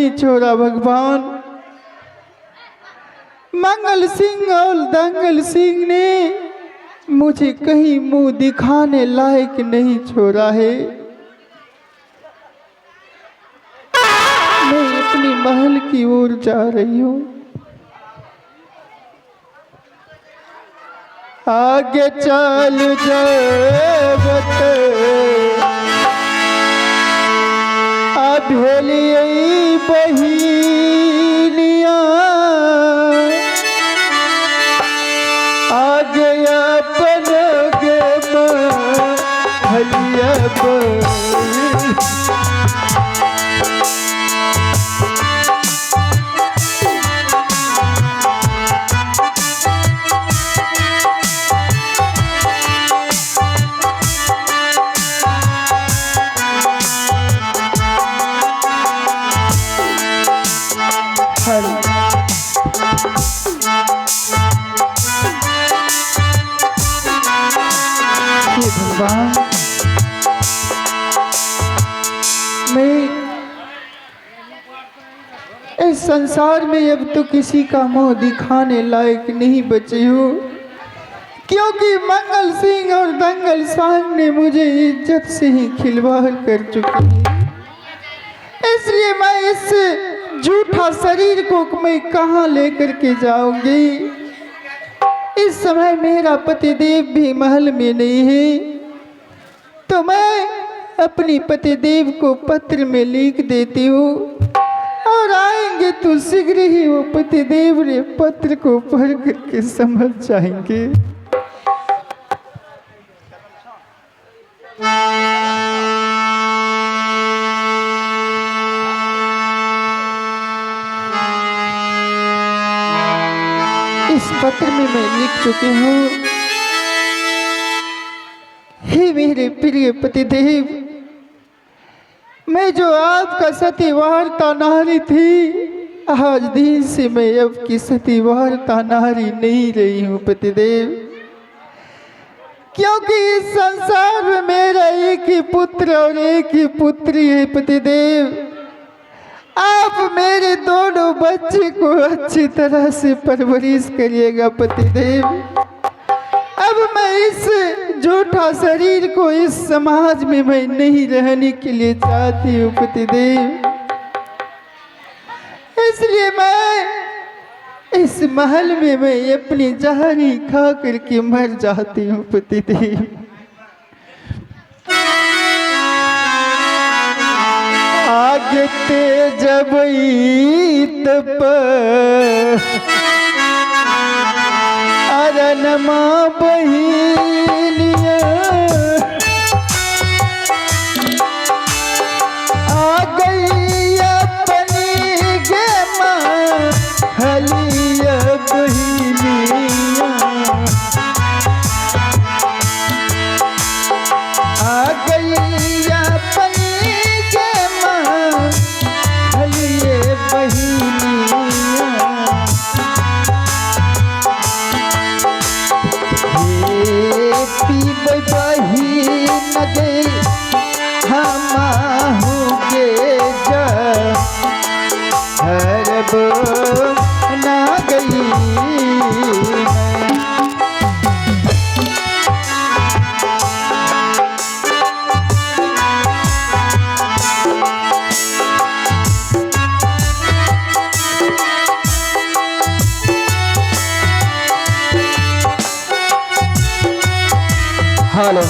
नहीं छोड़ा भगवान। मंगल सिंह और दंगल सिंह ने मुझे कहीं मुंह दिखाने लायक नहीं छोड़ा है। मैं अपनी महल की ओर जा रही हूँ। आगे चल जबत अभेली बहिनिया, आगे अपन गे महलिया भगवान। मैं इस संसार में अब तो किसी का मुंह दिखाने लायक नहीं बची हूँ, क्योंकि मंगल सिंह और दंगल सिंह ने मुझे इज्जत से ही खिलवाड़ कर चुके हैं। इसलिए मैं इस झूठा शरीर को मैं कहाँ लेकर के जाऊंगी। इस समय मेरा पतिदेव भी महल में नहीं है, तो मैं अपनी पतिदेव को पत्र में लिख देती हूँ और आएंगे तो शीघ्र ही वो पतिदेव ने पत्र को पढ़ करके समझ जाएंगे। इस पत्र में मैं लिख चुकी हूँ, हे मेरे प्रिय पतिदेव, मैं जो आपका सतीवार्ता नारी थी, आज दिन से मैं अब की सतीवार्ता नारी नहीं रही हूँ पतिदेव, क्योंकि इस संसार में मेरा एक ही पुत्र और एक ही पुत्री है पतिदेव। आप मेरे दोनों बच्चे को अच्छी तरह से परवरिश करिएगा पतिदेव। अब मैं इस झूठा शरीर को इस समाज में मैं नहीं रहने के लिए चाहती हूँ पतिदेव। इसलिए मैं इस महल में मैं अपनी जहरी खा करके मर जाती हूँ पतिदेव। आगे तेजब तप अरनमा बहिनिया, आ गई अपनी गे महलिया बहिनिया, आ गई अपनी गे महलिया बहिनिया। बहिन गे हम गे जरब ना गई। हेलो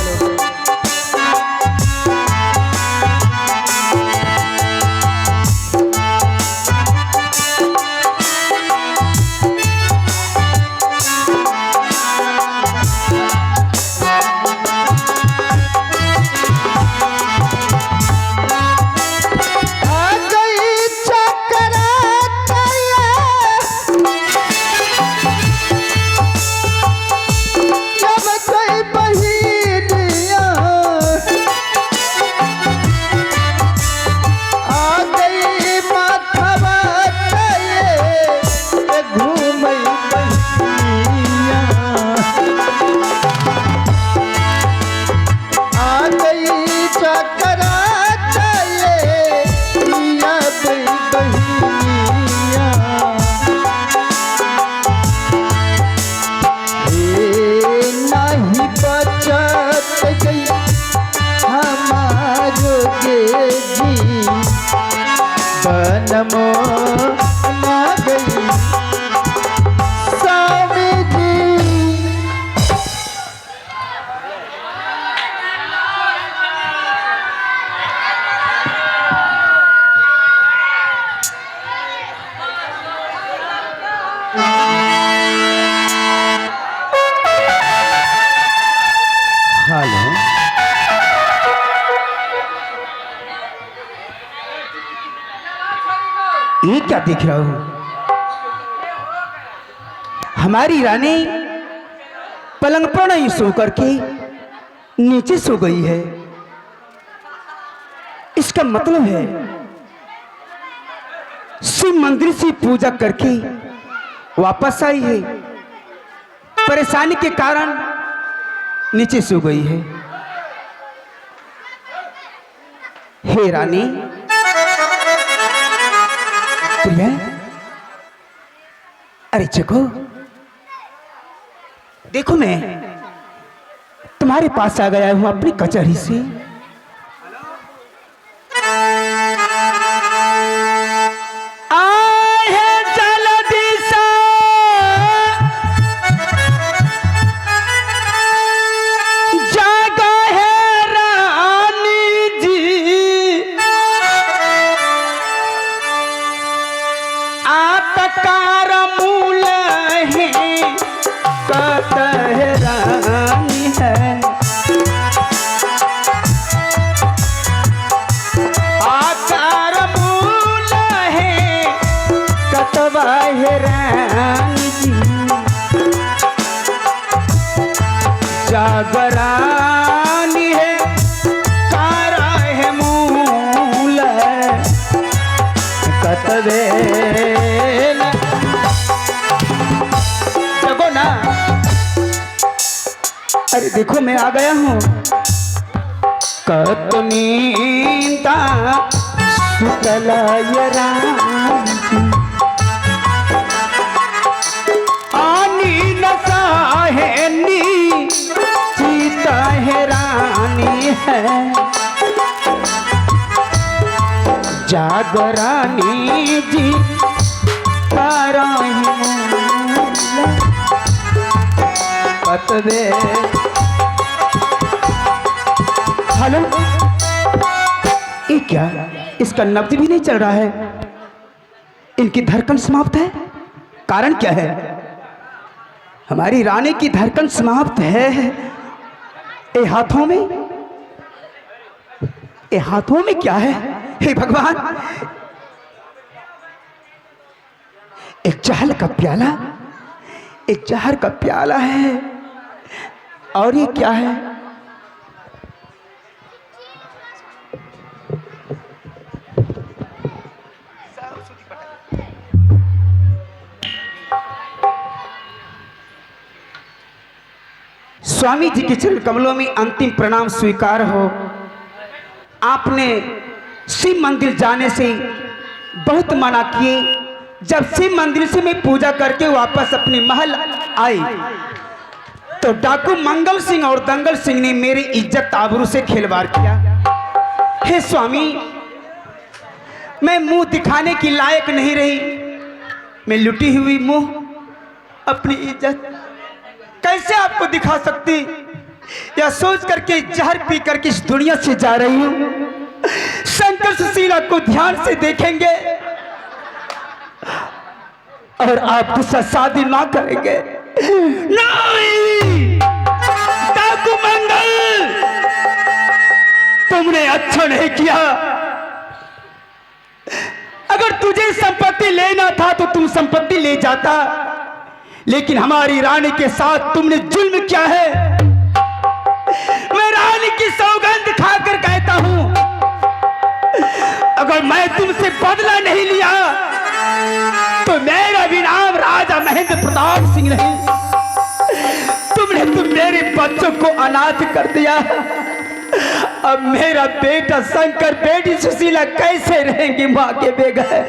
बहिन जन्मो ना गई स्वामी जी। हेलो, ये क्या देख रहा हूं? हमारी रानी पलंग पर नहीं सो करके नीचे सो गई है। इसका मतलब है शिव मंदिर से पूजा करके वापस आई है, परेशानी के कारण नीचे सो गई है। हे रानी प्रिया, अरे जगो, देखो मैं तुम्हारे पास आ गया हूं अपनी कचहरी से। आए हैं जल्दी से, जागा है रानी जी, आतकार मूल है कतहरानी है, आकार मूल है कतवाहरानी जी, जागरानी है कारा है मूल कतवेल। देखो ना, अरे देखो मैं आ गया हूं। कतनीता सुतलाय राम जी, आनी नसा है नी सीता है रानी है, जागरानी जी पतवे। हेलो, ये क्या? इसका नब्ज भी नहीं चल रहा है, इनकी धड़कन समाप्त है। कारण क्या है? हमारी रानी की धड़कन समाप्त है। ये हाथों में, ये हाथों में क्या है? हे भगवान, एक जहर का प्याला, एक जहर का प्याला है। और ये क्या है? स्वामी जी के चरण कमलों में अंतिम प्रणाम स्वीकार हो। आपने शिव मंदिर जाने से बहुत मना किए। जब शिव मंदिर से मैं पूजा करके वापस अपने महल आई तो डाकू मंगल सिंह और दंगल सिंह ने मेरी इज्जत आबरू से खिलवाड़ किया। हे स्वामी, मैं मुंह दिखाने की लायक नहीं रही। मैं लुटी हुई मुंह अपनी इज्जत कैसे आपको दिखा सकती, या सोच करके जहर पी करके इस दुनिया से जा रही हूं। शंकर सुशीला को ध्यान से देखेंगे और आप दूसरा शादी ना करेंगे। नहीं, डाकू मंगल, तुमने अच्छा नहीं किया। अगर तुझे संपत्ति लेना था तो तुम संपत्ति ले जाता, लेकिन हमारी रानी के साथ तुमने जुल्म किया है। मैं रानी की सौगंध खाकर कहता हूं, अगर मैं तुमसे बदला नहीं लिया तो मेरा भी नाम राजा महेंद्र प्रताप सिंह नहीं। तुमने मेरे बच्चों को अनाथ कर दिया। अब मेरा बेटा शंकर, बेटी सुशीला कैसे रहेंगी मां के बगैर?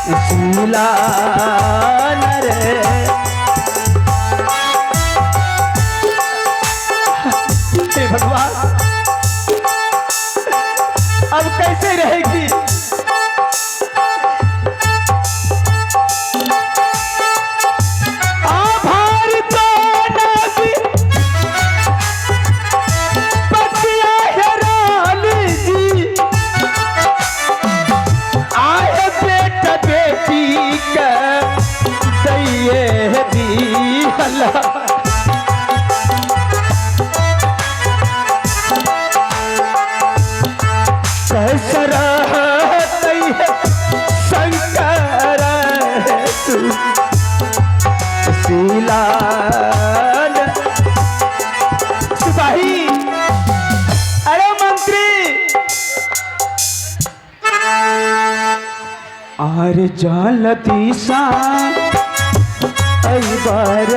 सुशीला रे। हे भगवान, अब कैसे रहेगी? सिपाही, अरे मंत्री, आर जालती सा बार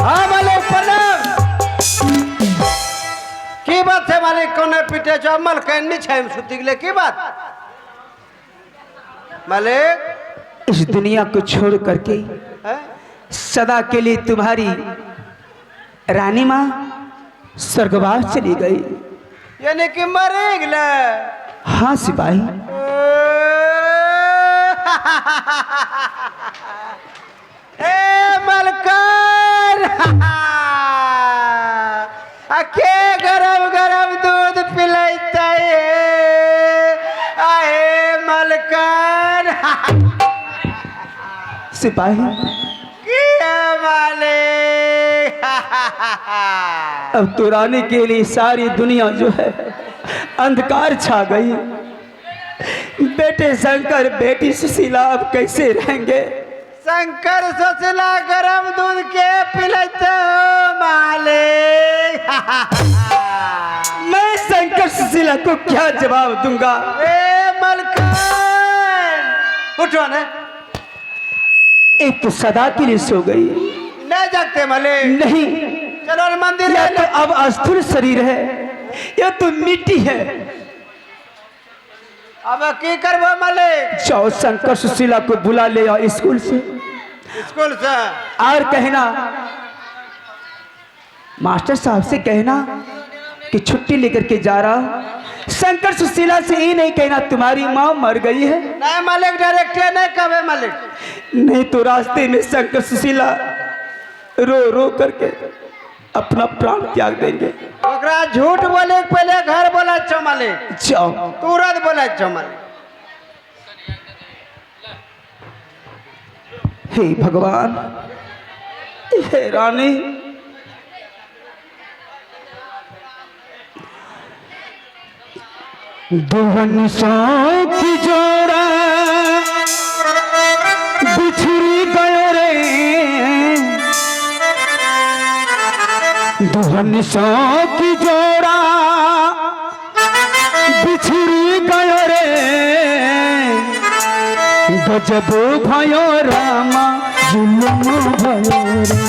हाँ मालिक प्रणाम। की बात है मालिक? कोने पीटे जो अमल कहनी छे सुती के लिए की बात मालिक? इस दुनिया को छोड़ करके है? सदा के लिए तुम्हारी रानी माँ स्वर्गवास चली गई। यानी कि मरे गले? हाँ सिपाही। ए मलकर, के गरम गरम दूध पिलाता है? आहे मलकर। सिपाही, क्या मालिक? अब तो रानी के लिए सारी दुनिया जो है अंधकार छा गई। बेटे शंकर, बेटी सुशीला अब कैसे रहेंगे? शंकर सुशीला गरम दूध के पिलाते हो मालिक? मैं शंकर सुशीला को क्या जवाब दूंगा? ए मलकर, उठो ना। एक तो सदा के लिए सो गई। नहीं जगते मालिक? नहीं, चलो ना मंदिर यह में। तो अब अस्थूल शरीर है, यह तो मिट्टी है। अब की करबो मालिक? जाओ शंकर सुशीला को बुला ले आओ स्कूल से। स्कूल से? और कहना, मास्टर साहब से कहना कि छुट्टी लेकर के जा रहा हूं। शंकर सुशीला से ये नहीं कहना तुम्हारी माँ मर गई है। नहीं मालिक, डायरेक्ट नहीं कहे मालिक। नहीं तो रास्ते में शंकर सुशीला रो रो करके अपना प्राण त्याग देंगे। ओकरा झूठ बोले पहले घर बोला छो मालिक। जाओ। तुरंत बोला छो मालिक। हे भगवान, हे रानी, दुल्हन की जोड़ा बिछड़ी गयो रे, दुल्हन की जोड़ा बिछड़ी गयो रे, गजब भयो रामा जुल्म भयो रे,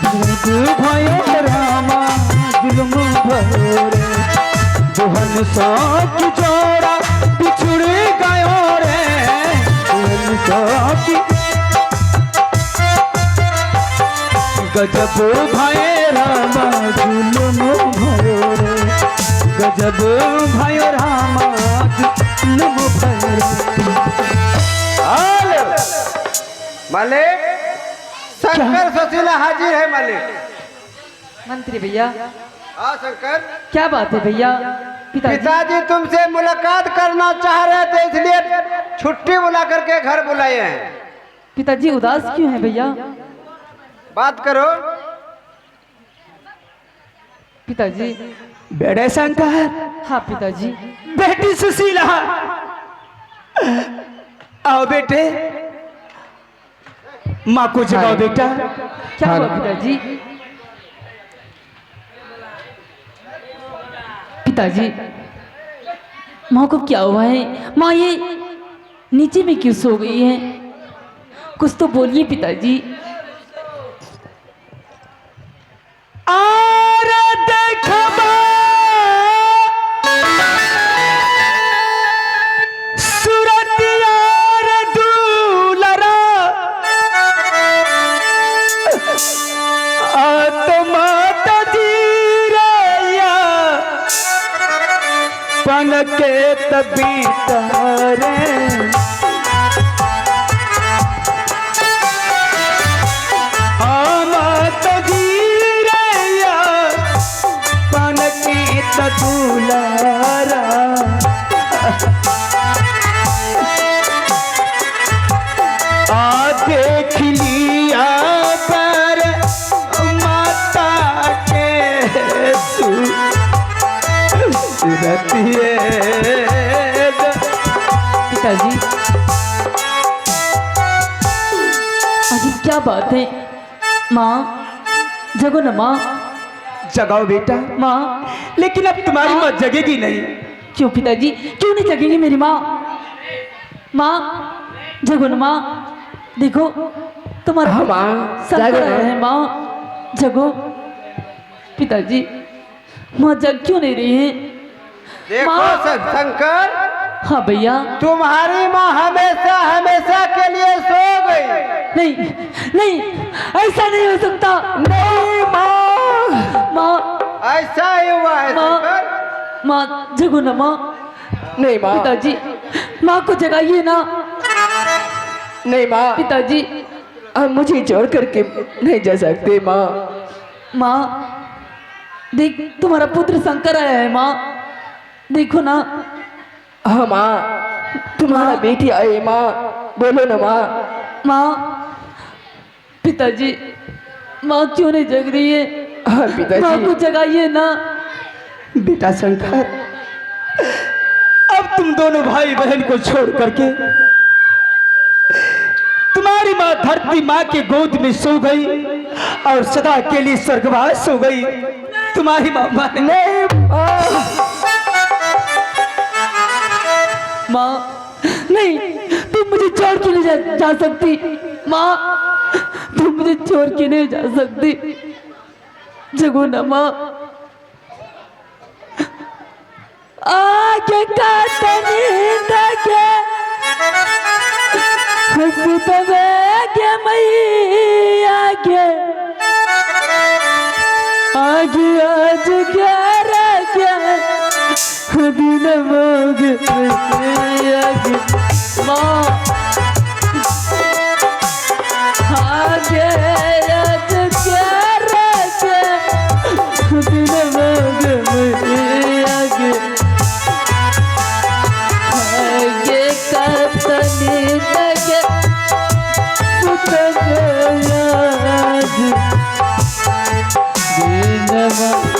गजब भयो रामा जुल्म भयो रे, दुल्हन की जोड़ा बिछड़ी गयो रे, दुल्हन की गजब भयो रामा जुल्म भयो रे, गजब भयो रामा जुल्म भयो रे। मालिक, शंकर सुशीला हाजिर है मालिक। मंत्री भैया, हाँ शंकर। क्या बात है भैया? पिताजी तुमसे मुलाकात करना चाह रहे थे, इसलिए छुट्टी बुला करके घर बुलाए हैं। पिताजी उदास क्यों हैं भैया? बात करो। पिताजी। बेटे शंकर। हाँ पिताजी। बेटी सुशीला, आओ बेटे, माँ को जगाओ बेटा। क्या हुआ पिताजी? पिताजी, माँ को क्या हुआ है? माँ ये नीचे में क्यों सो गई है? कुछ तो बोलिए पिताजी। के तबीतारे दुलारा आ देख लिया पर माता के सूरत पिताजी अजीब क्या बात है। माँ जगो न माँ। जगाओ बेटा माँ। लेकिन अब तुम्हारी माँ जगेगी नहीं। क्यों पिताजी, क्यों नहीं जगेगी मेरी माँ? माँ जगो न माँ। देखो तुम्हारा संकट है माँ, जगो। पिताजी माँ जग क्यों नहीं रही है? देखो शंकर, हाँ भैया। तुम्हारी माँ हमेशा हमेशा के लिए सो गई। नहीं नहीं, ऐसा नहीं हो सकता। नहीं माँ, माँ ऐसा ही हुआ है शंकर। माँ जगो ना माँ। नहीं माँ। पिताजी माँ को जगाइए ना। नहीं माँ। पिताजी अब मुझे छोड़ करके नहीं जा सकते माँ। माँ देख तुम्हारा पुत्र शंकर आया है माँ, देखो ना। हाँ माँ, तुम्हारा बेटी आई माँ, बोलो ना माँ। माँ पिताजी माँ क्यों नहीं जग रही है? हाँ पिताजी। माँ को जगाइए ना। बेटा शंकर, अब तुम दोनों भाई बहन को छोड़ करके तुम्हारी माँ धरती माँ के गोद में सो गई और सदा के लिए स्वर्गवास हो गई। तुम्हारी माँ नहीं। माँ नहीं, तुम मुझे छोड़ के नहीं जा सकती। माँ तुम मुझे छोड़ के नहीं जा सकती। जगो ना माँ। आगे का तनी तके हंसते के मई आगे आगे आज क्या रखे दिन मांग आगे माँ आगे आज क्या रखे दिन मांग आगे आगे कतनी तके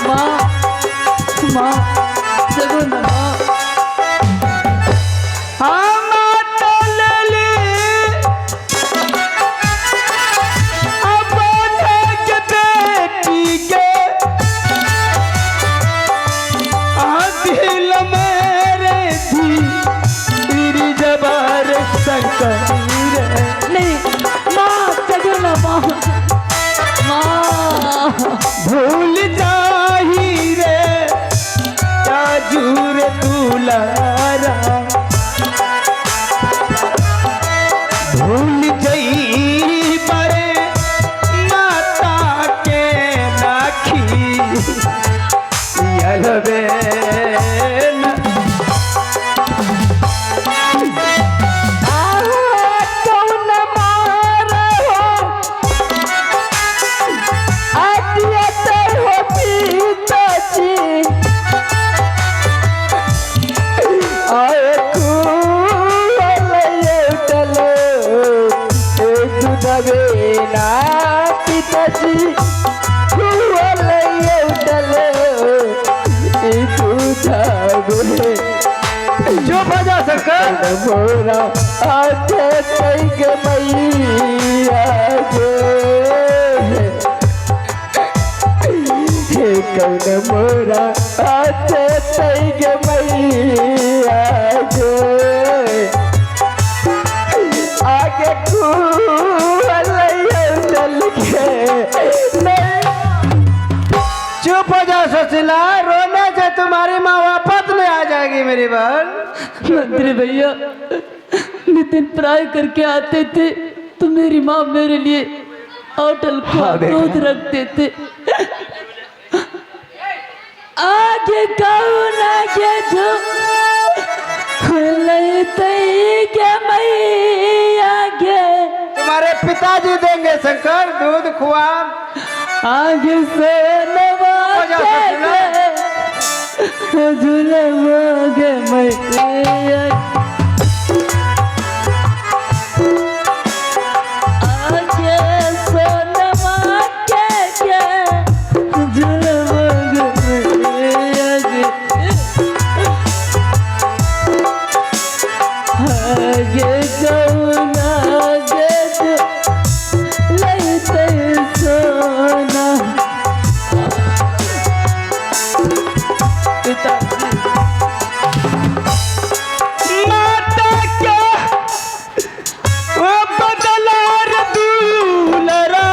माँ माँ जगो न माँ। हम तो ले ले अपने के बेटी के दिल मेरे थी तेरी जबार शंकर। नहीं माँ जगो न माँ। माँ भूल जाही रे जूर दुलारा, भूल जई बरे माता के नाखी यलबे कौन मार हो आदियते हो पिताजी पिताजी जो बजा सकर मोरा आते तैग मैया गे कौन मोरा आते तैग मैया गे आगे चुप हो जाओ सुशीला, रोने से तुम्हारी माँ वापस नहीं आ जाएगी मेरी बहन। मंत्री भैया नितिन प्राय करके आते थे तो मेरी माँ मेरे लिए होटल का दूध रखते थे। आगे कौन आगे जो हमारे पिताजी देंगे शंकर, दूध खुआ। आगे से झुलवागे मैया, आगे सोनमा के झुलवागे मैया गे, आगे कौना गे लैते सोना। माता क्या ओ बदलार दूलरा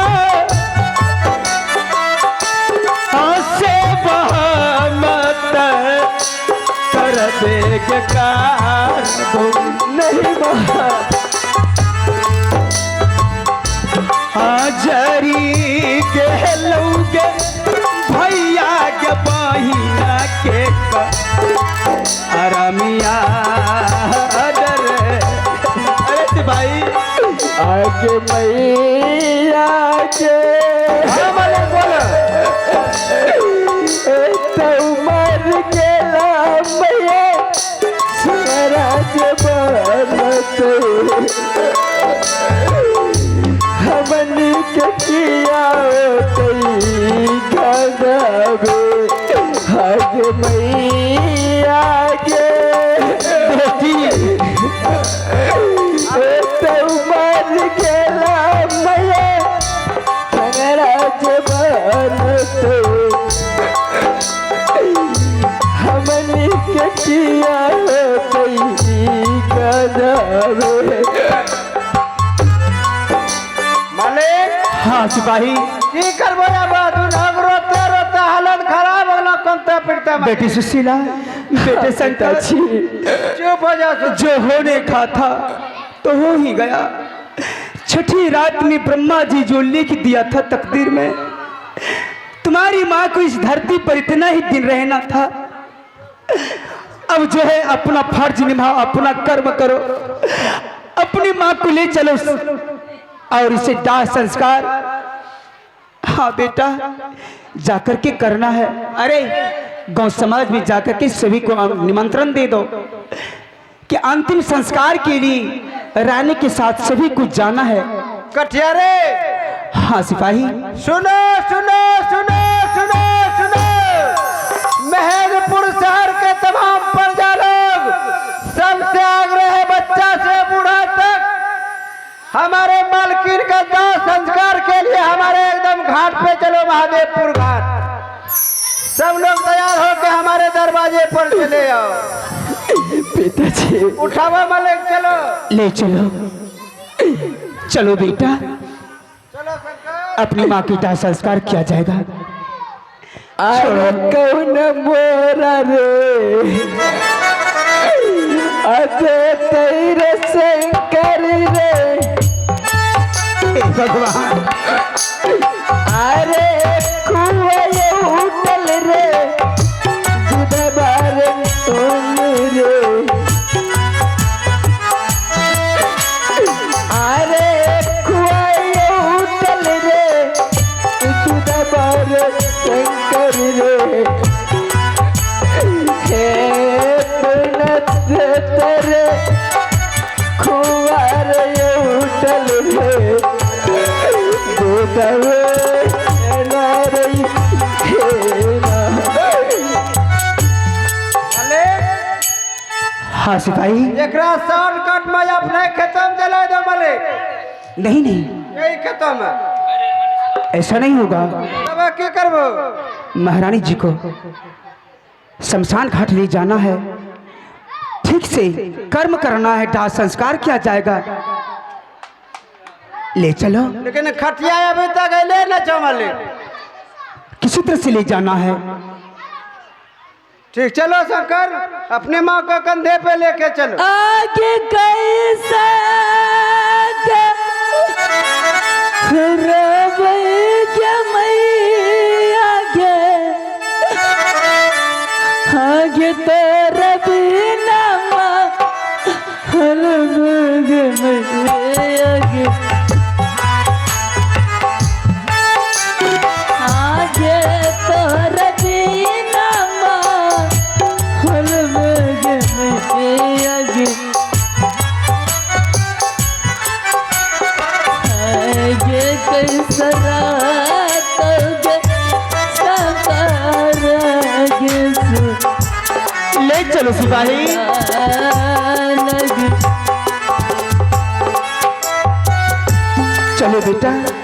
से बहामत कर देग कार नहीं हाजरी के लौगे भैया के बहिना के अरमिया अरे भाई आगे मैया के तो मर गेला मैया स्वराज बनत, हमन के किया गदाबे। आगे मैया के तो मर गेला मैया स्वराज बनत, हमन के किया गदाबे। मालिक हाँ सिपाही की करबो अब तू रोते रोते हालत खराब होना कंता पिटता। बेटी सुशीला, बेटे शंकर जी, चुप हो जा। जो होने का था तो हो ही गया। छठी रात में ब्रह्मा जी जो लिख दिया था तकदीर में, तुम्हारी माँ को इस धरती पर इतना ही दिन रहना था। अब जो है अपना फर्ज निभाओ, अपना कर्म करो, अपनी माँ को ले चलो और इसे दाह संस्कार हाँ बेटा जाकर के करना है। अरे गांव समाज में जाकर के सभी को निमंत्रण दे दो कि अंतिम संस्कार के लिए रानी के साथ सभी को जाना है। कठियारे हाँ सिपाही सुनो सुनो सुनो सुनो सुनो, महलपुर शहर के तमाम प्रजा लोग सबसे आग्रह है, बच्चा से बूढ़ा तक, हमारे मालकिन का दाह संस्कार के लिए हमारे एकदम घाट पे चलो, महादेवपुर घाट। सब लोग तैयार हो के हमारे दरवाजे पर चले आओ। पिताजी उठावा मालिक, चलो ले चलो, चलो बेटा चलो शंकर। अपनी माँ की दाह संस्कार किया जाएगा। कौन मोरा रे अरे तेरे शंकर रे, भगवान अरे कुआं उठल रे दूध बार तुम रे, अरे कुआं उठल रे दूध बार शंकर रे, हे पुनत तेरे कुआर उठल रे दूधवे नारी मालिक हाँ सिपाही एकरा शॉर्टकट में अपने खत्म चला दो मालिक। नहीं नहीं यही खत्म है, ऐसा नहीं होगा। तब क्या करबो? महारानी जी को शमशान घाट ले जाना है, ठीक से कर्म करना है, दाह संस्कार किया जाएगा। ले चलो, लेकिन खटिया अभी तक ले न चमले। किसी तरह से ले जाना है। ठीक, चलो शंकर, अपने माँ को कंधे पे लेके चलो। आगे कैसे आगे तेरा बिना आगे ले चलो सिपाही। चलो बेटा।